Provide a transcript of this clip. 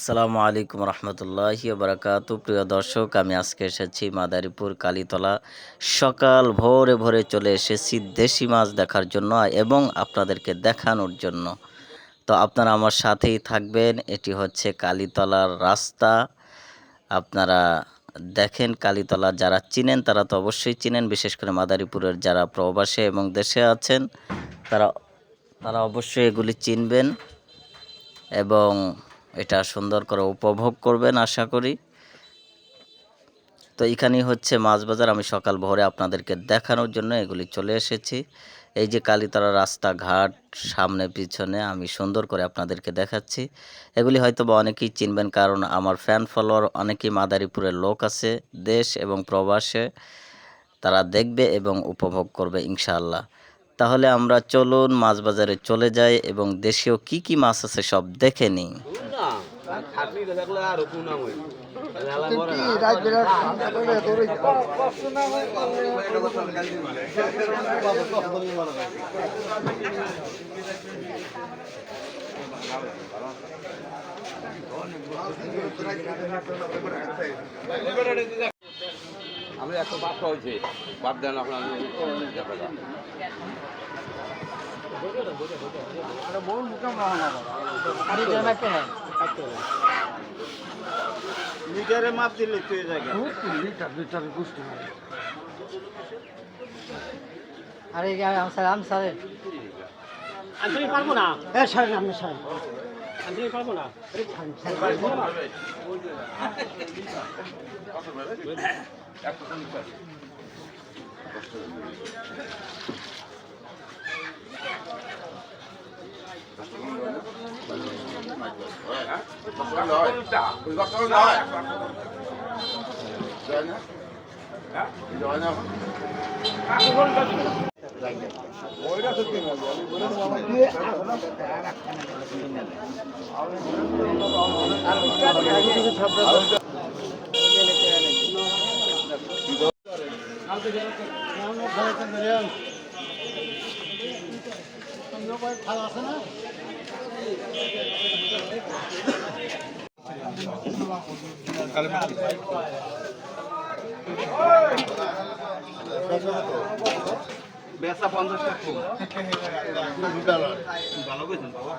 আসসালামু আলাইকুম রহমতুল্লাহি বারাকাতু। প্রিয় দর্শক, আমি আজকে এসেছি মাদারীপুর কালীতলা। সকাল ভোরে ভোরে চলে এসেছি দেশি মাছ দেখার জন্য এবং আপনাদেরকে দেখানোর জন্য। তো আপনারা আমার সাথেই থাকবেন। এটি হচ্ছে কালীতলার রাস্তা। আপনারা দেখেন, কালীতলা যারা চিনেন তারা তো অবশ্যই চিনেন, বিশেষ করে মাদারীপুরের যারা প্রবাসে এবং দেশে আছেন তারা তারা অবশ্যই এগুলি চিনবেন এবং এটা সুন্দর করে উপভোগ করবেন আশা করি। তো এখানেই হচ্ছে মাছ বাজার। আমি সকাল ভোরে আপনাদেরকে দেখানোর জন্য এগুলি চলে এসেছি। এই যে কালীতলা রাস্তাঘাট সামনে পিছনে আমি সুন্দর করে আপনাদেরকে দেখাচ্ছি। এগুলি হয়তো বা অনেকেই চিনবেন, কারণ আমার ফ্যান ফলোয়ার অনেকেই মাদারীপুরের লোক আছে, দেশ এবং প্রবাসে। তারা দেখবে এবং উপভোগ করবে ইনশাআল্লাহ। তাহলে আমরা চলুন মাছ বাজারে চলে যাই এবং দেশীয় কি মাছ আছে সব দেখে নিই। আমি 105 হয়েছে, বাদ দেন আপনার লিটারে মাপ দিলে তুই জায়গা লিটারে বুঝতে পারি। আরে আমি স্যার আমি পারবো না। সারেন আপনি সারেন। আমি পারবো না। ভালো আছে না? বেচা 50 টাকা ভালো কইছেন বাবা।